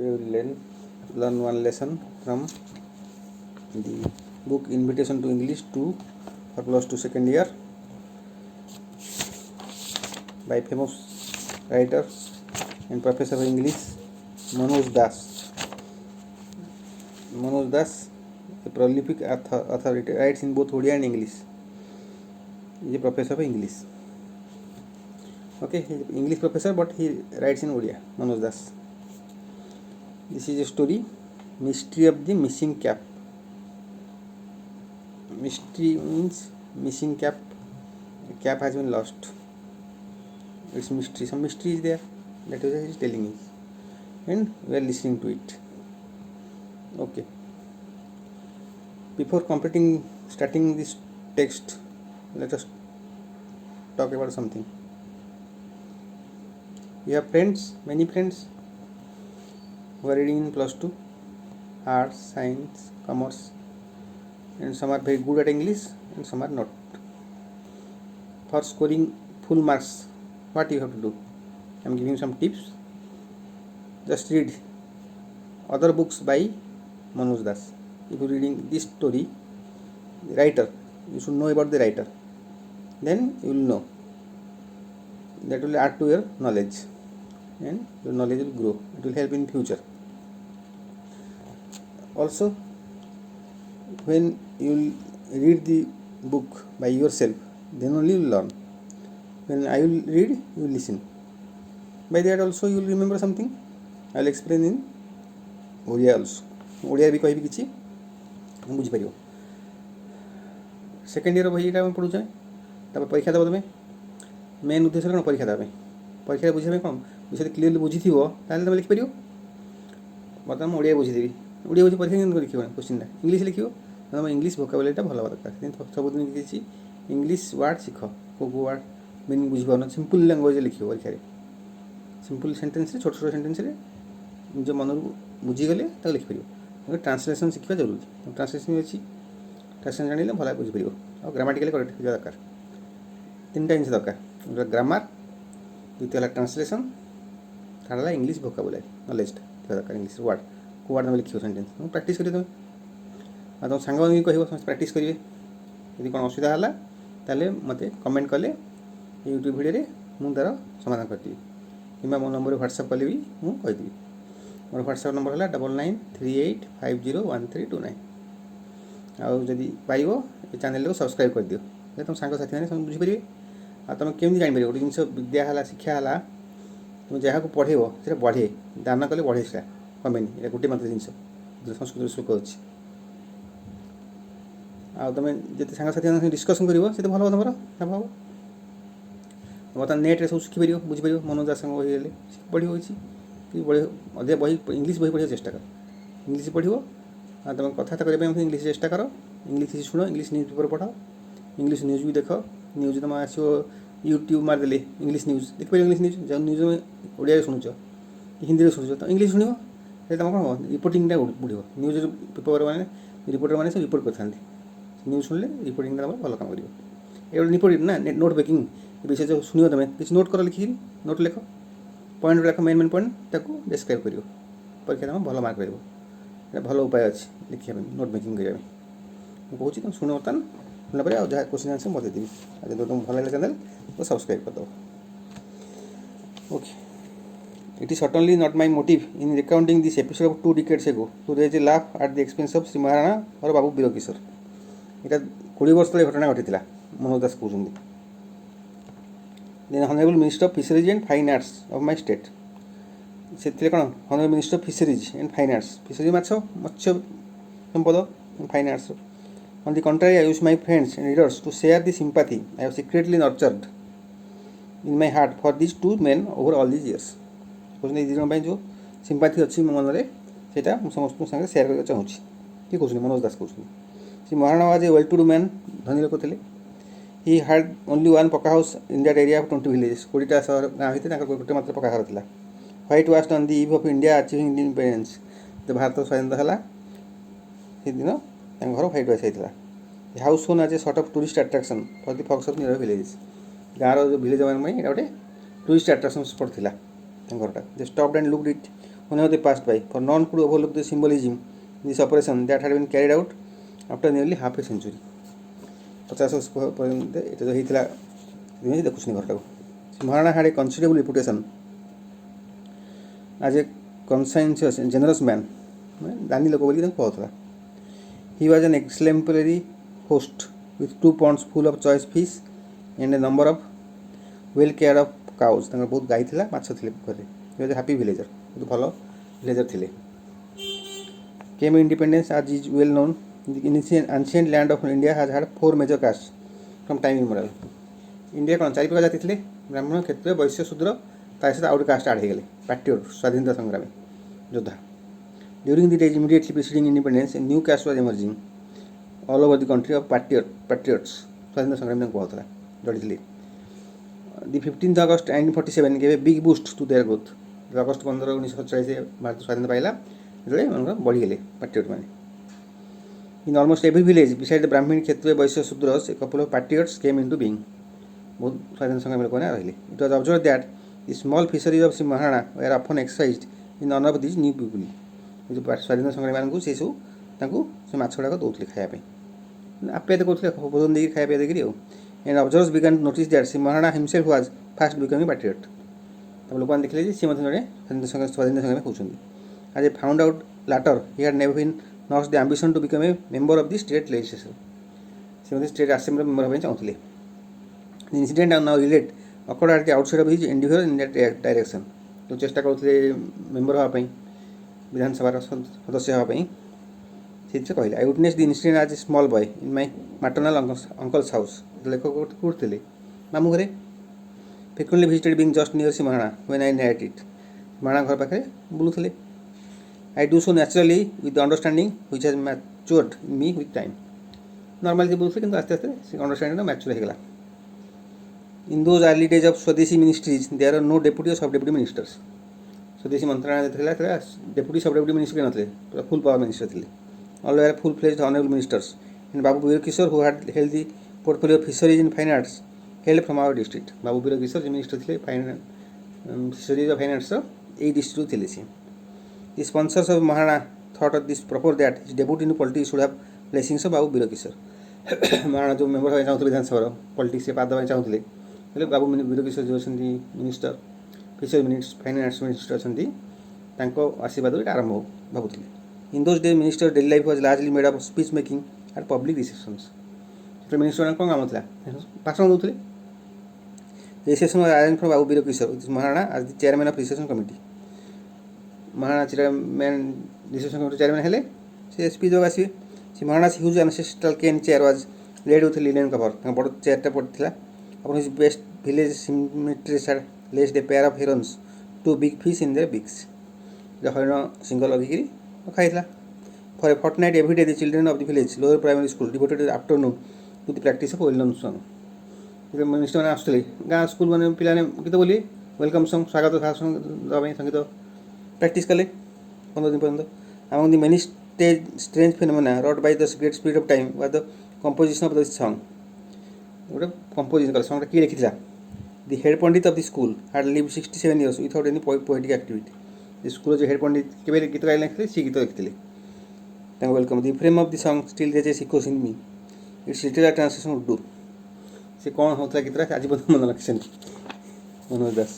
Today we will learn one lesson from the book Invitation to English 2 for plus 2 second year by famous writer and professor of English Manoj Das. Manoj Das, a prolific author, writes in both Odia and English. He is a professor of English. Okay, he is an English professor, but he writes in Odia. Manoj Das. This is a story, Mystery of the Missing Cap. Mystery means missing cap. A cap has been lost. It's mystery. Some mystery is there. That is what he is telling us. And we are listening to it. Okay. Before starting this text, let us talk about something. You have friends, many friends who are reading in plus 2, arts, science, commerce, and some are very good at English and some are not. For scoring full marks, what you have to do? I am giving some tips. Just read other books by Manoj Das. If you are reading this story, the writer, you should know about the writer. Then you will know. That will add to your knowledge, and your knowledge will grow. It will help in future. Also, when you will read the book by yourself, then only you will learn. When I will read, you will listen. By that also you will remember something. I will explain in Odia also. Odia भी कही भी किसी हम बुझी परियो. Second year बही हम पढ़ुचे तापर परीक्षा देव तुम मेन उद्देश्य कौन परीक्षा देवा परीक्षा बुझे कौन विषय क्लीयरली बुझी थी तुम लिखिपर बर्तमान ओडिया बुझीदेवी ओडिया बुझी परीक्षा लिख क्वेश्चन इंग्लीश लिख तुम इंग्लीश भोकाबुलारी भल हवा दरकार सबुदिन किसी इंग्लीश वार्ड शिख को वार्ड मीनिंग बुझीपार सिंपल लैंग्वेज लिख परीक्षा सिंपल सेंटेन्स छोट छोट सेंटेन्स निज मन बुझीगले लिखिपर ट्रांसलेसन शिखा जरूरी ट्रांसलेसन अच्छी ट्रांसलेसन जान भल बुझीपर और ग्रामाटिकली करेक्ट हो दरकार तीन टा जिन दरकार ग्रामर द्वितीय ट्रांसलेसन थर्ड है इंग्लीश भोकाबुलारी नॉलेज दरकार इंग्लीश वार्ड को वार्ड तुम लिख सेंटेन्स तुम प्रैक्टिस कर तुम तुम सांग मैंने कह प्रैक्टिस करेंगे यदि कौन असुविधा है ताले मत कमेंट कले यूट्यूब वीडियो मुझे तार समाधान करदेवी कि मो नंबर व्हाट्सएप कले भी मुझे कहीदेवी मोर व्हाट्सएप नंबर है 9938501329 आउ जदि पाइब ये चैनल को सब्सक्राइब कर दियो तुम सांग साथी मैंने बुझीपर आ तुम केमी जानपर गोटे जिन विद्या है शिक्षा है तुम जहाँ को पढ़ेब से बढ़े दान कले बढ़े से कमेनि ये गोटे मात्र जिन संस्कृत श्लोक अच्छी आ तुम जिते सांगसाथी डिस्कसन कर भल तुम लाभ हम बर्तमान नेट्रे सब शिखिपर बुझीपर मनोज दास बही पढ़ी बढ़ अधिक बही इंग्लीश बही पढ़ा चेष्टा कर इंग्लीश पढ़ तुम कथबार्ता करने इंग्लीश चेष्टा कर इंग्लीश हिस्ट्री शुण इंग्लीश न्यूज पेपर पढ़ इंग्लीश न्यूज भी देख न्यूज तुम आसो यूट्यूब मारदे इंग्लीश न्यूज देखिए इंग्लीश न्यूज जो न्यूज ओडिया शुणुच कि हिंदी शुणुच तो इंग्लीश शुण तुम कौन रिपोर्टिंग बढ़ो न्यूज पेपर मैंने रिपोर्टर मैंने सब रिपोर्ट करते न्यूज शुणिले रिपोर्टिंग भल काम कर ये रिपोर्ट ना नोट मेकिंग विषय जो शुण तुम किसी नोट कर लिखिक नोट लिख पॉइंट लिख मेन मेन पॉइंट ताको डिस्क्राइब कर परीक्षा तुम भल मार्क कर भल उपाय अच्छे लिखा नोट मेकिंग करने मुझे तुम शुण बर्तमान शुणा पर जहाँ क्वेश्चन आंसर मत देवी जब तुम भल लगे चैनल तो सब्सक्राइब करदे okay It is certainly not my motive in recounting this episode of 2 decades ago to raise a laugh at the expense of Sri Maharana or Babu Birokishore. এটা 20 वर्ष तले घटना घटी मनोज दास कहते then honourable minister of fisheries and fine arts of my state से कौन honourable minister of fisheries and fine arts fishery माछ मत्स्य संपद and fine arts on the contrary I use my friends and readers to share the sympathy I have secretly nurtured in my heart for this two men over all this years कहते दुई जन जो sympathy अच्छी मो मन से समस्त सागे सेयार करने चाहूँ किए कहते मनोज दास कहते Shri Maharana was a well to do man धनी लोक थे he had only one pucca house in that area of 20 villages 20टा सहर गाँव भितर गोटे मात्र पक्का घर था white washed on the eve of India achieving independence जब भारत स्वाधीनता है से दिन घर व्हाइट वाश होता हाउस ओन आज a sort of tourist attraction for the folks of near villages गाँव जो विलेज मान गोटे टूरिस्ट अट्रैक्शन स्पॉट था घरटा they stopped and looked it honor they passed by, for none could overlook the symbolism in this operation that had been carried out after nearly half a century. 50 वर्ष पर्यंत এটা ହେଇଥିଲା ଦେଖୁଛନ୍ତି ଘରଟାକୁ। Maharana had a considerable reputation as a conscientious and generous man, ଦାନି ଲୋକ ବୋଲି ତାଙ୍କୁ କହୁଥିଲା। He was an exemplary host with 2 ponds full of choice fish and a number of well cared of cows। ତାଙ୍କର ବହୁତ ଗାଈ ଥିଲା, ମାଛ ଥିଲେ ଘରେ। He was a happy villager, ବହୁତ ଭଲ villager ଥିଲେ। Came independence as is well known. The ancient land of India has had 4 major castes from time immemorial। India କ'ଣ 4 प्रकार ଜାତି ଥିଲେ, ବ୍ରାହ୍ମଣ, କ୍ଷତ୍ରିୟ, ବୈଶ୍ୟ, ଶୂଦ୍ର, ତା ସହିତ ଆଉ ଗୋଟେ କାଷ୍ଟ ଆଡ଼ ହେଇଗଲେ, ପାଟ୍ରିଅଟ, ସ୍ୱାଧୀନତା ସଂଗ୍ରାମୀ ଯୋଦ୍ଧା। During the days immediately preceding independence, a new caste was emerging all over the country of patriots, ସ୍ୱାଧୀନତା ସଂଗ୍ରାମୀ ତାଙ୍କୁ କୁହାଯାଉଥିଲା, ଜଡ଼ିଥିଲେ। The 15th August 1947 gave a big boost to their growth। August 15, 1947 Bharat ସ୍ୱାଧୀନତା ପାଇଲା, ଯେତେବେଳେ ଏମାନଙ୍କର ବଢ଼ିଗଲେ ପାଟ୍ରିଅଟ ମାନେ। In almost every village, besides the Brahmin, Kshatriya, Vaishya, Sudras, a couple of patriots came into being। ବହୁତ ସ୍ୱାଧୀନତା ସଂଗ୍ରାମୀ ଲୋକମାନେ ରହିଲେ। It was observed that the small fisheries of Sri Maharana were often exercised in honor of these new people। ଯେଉଁ ସ୍ୱାଧୀନତା ସଂଗ୍ରାମୀମାନଙ୍କୁ ସେସବୁ ତାଙ୍କୁ ସେ ମାଛ ଗୁଡ଼ାକ ଦେଉଥିଲେ ଖାଇବା ପାଇଁ, ଆପେ ଏତେ କରୁଥିଲେ, ଭୋଜନ ଦେଇକି ଖାଇବା ପିଇବା ଦେଇକିରି ଆଉ। And observers began to notice that Sri Maharana himself was fast becoming patriot। ତାପରେ ଲୋକମାନେ ଦେଖିଲେ ଯେ ସେ ମଧ୍ୟ ଜଣେ ସ୍ୱାଧୀନତା ସଂଗ୍ରାମୀ ହେଉଛନ୍ତି। As they found out later, he had never been notched the ambition to become a member of the state legislature। ସେ ମଧ୍ୟ ଷ୍ଟେଟ୍ ଆସେମ୍ବଲିର ମେମ୍ବର ହେବା ପାଇଁ ଚାହୁଁଥିଲେ। The incident now relate occurred at the outset of his endeavor in that direction। ଯେଉଁ ଚେଷ୍ଟା କରୁଥିଲେ member ହେବା ପାଇଁ, ବିଧାନସଭାର ସଦସ୍ୟ ହେବା ପାଇଁ, ସେଥିରେ କହିଲେ। I witnessed the incident as a small boy in my maternal uncle's house। ଲେଖକ କେଉଁଠି ଥିଲେ? ମାମୁଁ ଘରେ। Frequently visited being just near Sri Maharana when I narrate it। Maharana ଘର ପାଖରେ ବୁଲୁଥିଲେ। I do so naturally with the understanding which has matured in me with time। Normally ଯେ ବୁଲୁଥିଲେ, କିନ୍ତୁ ଆସ୍ତେ ଆସ୍ତେ ସେ ଅଣ୍ଡରଷ୍ଟାଣ୍ଡିଂଟା ମ୍ୟାଚୁର ହେଇଗଲା। In those early days of Swadeshi ministries, there are no deputy or sub-deputy ministers। ସ୍ୱଦେଶୀ ମନ୍ତ୍ରଣାଳୟ ଥିଲା, ସେତେବେଳେ ଡେପୁଟି ସବ୍ ଡେପୁଟି ମିନିଷ୍ଟର ନଥିଲେ, ପୁରା ଫୁଲ୍ ପାୱାର ମିନିଷ୍ଟର ଥିଲେ। All were full fledged honourable ministers. And Babu Birkishore who had held the portfolio of fisheries and fine arts hailed from our district। ବାବୁ ବୀରକିଶୋର ଯେ minister ଥିଲେ fisheries of fine ଆର୍ଟ୍ସର, ଏଇ ଡିଷ୍ଟ୍ରିକ୍ଟରୁ ଥିଲେ ସିଏ। The sponsors of Maharana thought of this proper that his debut into politics should have blessings of ବାବୁ ବୀରକିଶୋର। ମହାରାଣା ଯେଉଁ member ହେବାକୁ ଚାହୁଁଥିଲେ ବିଧାନସଭାର, ପଲିଟିକ୍ସରେ ପାଦ ପାଇଁ ଚାହୁଁଥିଲେ, ହେଲେ ବାବୁ ବୀରକିଶୋର ଯେଉଁ ଅଛନ୍ତି minister, fishery fine arts minister ଅଛନ୍ତି, ତାଙ୍କ ଆଶୀର୍ବାଦରୁ ଏଇଟା ଆରମ୍ଭ ଭାବୁଥିଲେ। In those days, minister's daily life was largely made up of speech making at public receptions। ସେତେବେଳେ ମିନିଷ୍ଟର କ'ଣ କାମ ଥିଲା? ଭାଷଣ ଦେଉଥିଲେ। Reception was arranged for Babu Birakishore with Maharana as the chairman of reception committee। Maharana chairman reception committee chairman ହେଲେ, ସେ speech ଦେବାକୁ ଆସିବେ। ସେ ମହାରାଣା's huge ancestral cane chair was laid with linen cover। ତାଙ୍କ ବଡ଼ ଚେୟାରଟା ପଡ଼ିଥିଲା। Upon his best village cemeteries had laced a pair of herons, 2 big fish in their beaks। ହରିଣ ଶିଙ୍ଗ ଲଗେଇକିରି ରଖାଯାଇଥିଲା। For a fortnight every day the children of the village lower primary school devoted the afternoon to the practice of well-known song। ଯେତେବେଳେ ମିନିଷ୍ଟରମାନେ ଆସୁଥିଲେ, ଗାଁ school ମାନେ ପିଲାମାନେ ଗୀତ ବୋଲି ୱେଲକମ୍ ସଙ୍ଗ, ସ୍ୱାଗତ ଭାଷଣ ଦେବା ପାଇଁ ସଙ୍ଗୀତ ପ୍ରାକ୍ଟିସ୍ କଲେ 15 ଦିନ ପର୍ଯ୍ୟନ୍ତ। Among the many strange phenomena wrought by the great spirit of time was the composition of this song। ଗୋଟେ କମ୍ପୋଜିସନ୍ କଲେ। ସଙ୍ଗଟା କିଏ ଲେଖିଥିଲା? The head pandit of the school had lived 67 years without any poetic activity। the ସ୍କୁଲର ଯେଉଁ head ପଣ୍ଡିତ କେବେ ଗୀତ ଗାଇ ଲେଖିଥିଲେ, ସେ ଗୀତ ଲେଖିଥିଲେ। ତାଙ୍କୁ welcome. The frame of the song still reaches echoes in me। Its literal translation Urdu. ସେ କ'ଣ ହେଉଥିଲା ଗୀତଟା ଆଜି ପର୍ଯ୍ୟନ୍ତ ମନେ ରଖିଛନ୍ତି Manoj Das.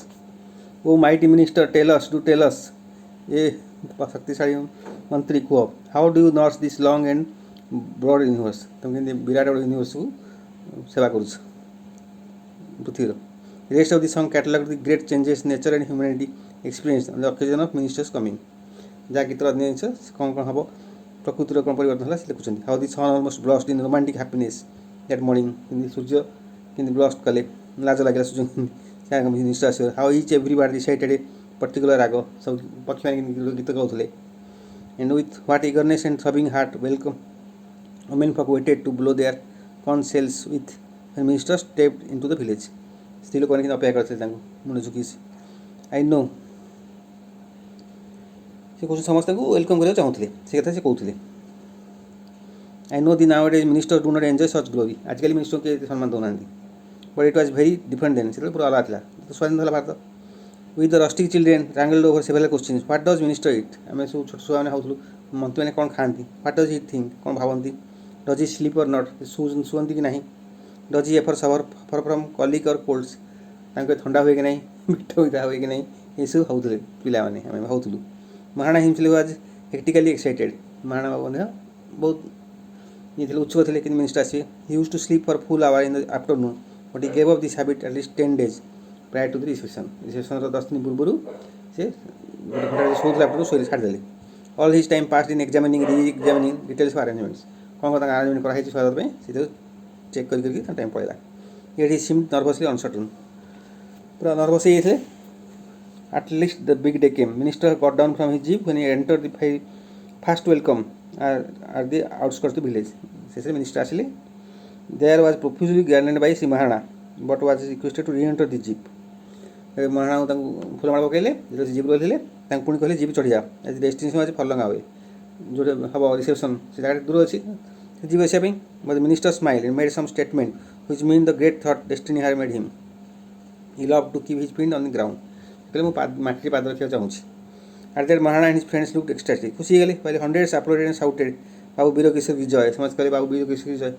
O mighty minister tell us, do tell us. ଏ ଶକ୍ତିଶାଳୀ ମନ୍ତ୍ରୀ କୁହ, how do you nurse this long and broad universe. ତୁମେ କେମିତି ବିରାଟ ବଡ଼ ୟୁନିଭର୍ସକୁ ସେବା କରୁଛ ପୃଥିବୀର। Rest of the song catalogue the great changes nature and humanity experience on the occasion of ministers coming. ଯାହା ଗୀତର ଅନ୍ୟ ଜିନିଷ କ'ଣ କ'ଣ ହେବ, ପ୍ରକୃତିର କ'ଣ ପରିବର୍ତ୍ତନ ହେଲା ସେ ଲେଖୁଛନ୍ତି। How the sun almost blushed in romantic happiness that morning. କେମିତି ସୂର୍ଯ୍ୟ କେମିତି ବ୍ଲସ୍ଡ କଲେ, ଲାଜ ଲାଗିଲା ସୂର୍ଯ୍ୟ ମିନିଷ୍ଟର ଆସିବ। ହାଉ ଇଚ୍ ଏଭ୍ରିବାଡି ରିସାଇଟେଡ୍ ଏ ପର୍ଟିକୁଲାର ରାଗ, ସବୁ ପକ୍ଷୀମାନେ ଗୀତ ଗାଉଥିଲେ। And with what eagerness and throbbing heart welcome women folk waited to blow their corn shells with when minister stepped into the village। ସ୍ତ୍ରୀ ଲୋକମାନେ କିନ୍ତୁ ଅପେକ୍ଷା କରିଥିଲେ ତାଙ୍କୁ ମୁଣ୍ଡ ଝୁକି। ଆଇ ନୋ, ସେ କହୁଛନ୍ତି ସମସ୍ତଙ୍କୁ ୱେଲକମ୍ କରିବାକୁ ଚାହୁଁଥିଲେ, ସେ କଥା ସେ କହୁଥିଲେ। I know the nowadays minister do not enjoy such glory. ଆଜିକାଲି ମିନିଷ୍ଟରଙ୍କୁ କିଏ ଏତେ ସମ୍ମାନ ଦେଉନାହାନ୍ତି। But it was very different then. ସେତେବେଳେ ପୁରା ଅଲଗା ଥିଲା, ସ୍ୱାଧୀନ ହେଲା Bharat. with the rustic children wrangled over several questions. What does minister eat? आम सब छोट छुआ मैंने होउथलु मंत्री मैंने कौन खाती. What does he think? कौन भावती. Does he sleep or not? शुअंती कि नहीं. Does he ever suffer from colic or colds? ତାଙ୍କୁ ଥଣ୍ଡା ହୁଏ କି ନାହିଁ, ମିଠ ପିଠା ହୁଏ କି ନାହିଁ, ଏସବୁ ଭାବୁଥିଲେ ପିଲାମାନେ, ଆମେ ଭାବୁଥିଲୁ. Maharana himself was hectically excited. Maharana Babu ମଧ୍ୟ ବହୁତ ଇଏ ଥିଲେ, ଉତ୍ସୁକ ଥିଲେ କିନ୍ତୁ ମିନିଷ୍ଟର ଆସିବେ. He used to sleep for full hour in the afternoon but he gave off this habit at least 10 days ପ୍ରାୟ ଟୁ ଦି ରିସେପ୍ସନ୍. ରିସେପ୍ସନ୍ର 10 ଦିନ ପୂର୍ବରୁ ସେ ଗୋଟେ ଘଣ୍ଟା ଶୋଉଥିଲା, ଆଫ୍ଟରନୁନ୍ ଶୋଇଲେ ଛାଡ଼ିଦେଲେ. All his time passed in examining details of arrangements. କ'ଣ କ'ଣ ତାଙ୍କ ଆରେଞ୍ଜମେଣ୍ଟ କରାହେଇଛି ସ୍ୱାଗତ ପାଇଁ ସେଥିରୁ ଚେକ୍ କରିକି ତାଙ୍କ ଟାଇମ୍ ପଳେଇଲା. ଏଠି ସିମ୍ ନର୍ଭସଲି ଅନସର୍ଟନ୍, ପୁରା ନର୍ଭସ୍ ହେଇଯାଇଥିଲେ. At least the big day came. Minister got down from his jeep when he entered the first welcome at the outskirts of the village. शेषରେ ମିନିଷ୍ଟର ଆସିଲେ. There was profusely garlanded by Sri Maharana, but was requested to re-enter the jeep. Maharana ତାଙ୍କୁ ଫୁଲମାଳ ପକାଇଲେ. ଯେତେବେଳେ ସେ jeep ରହିଥିଲେ ତାଙ୍କୁ ପୁଣି କହିଲେ ଜିପ୍ ଚଢ଼ିଯାଅ, ଆଜି ଡେଷ୍ଟିନେସନ୍ ଅଛି ଫଲଙ୍ଗା ହୁଏ, ଯେଉଁଟା ହେବ ରିସେପ୍ସନ୍, ସେ ଜାଗାଟା ଦୂର ଅଛି, ସେ ଯିବେ ଆସିବା ପାଇଁ. But the minister smiled and made some statement which meant the great thought destiny had made him. He loved to keep his feet on the ground. କହିଲେ ମୁଁ ମାଟିରେ ପାଦ ରଖିବାକୁ ଚାହୁଁଛି. At that Maharana and his friends looked ecstatic. ଖୁସି ହେଇଗଲେ, କହିଲେ hundreds applauded and shouted, ବାବୁ ବୀର କିଶୋର ବିଜୟ. ସମସ୍ତେ କହିଲେ ବାବୁ ବୀର କିଶୋର ବିଜୟ.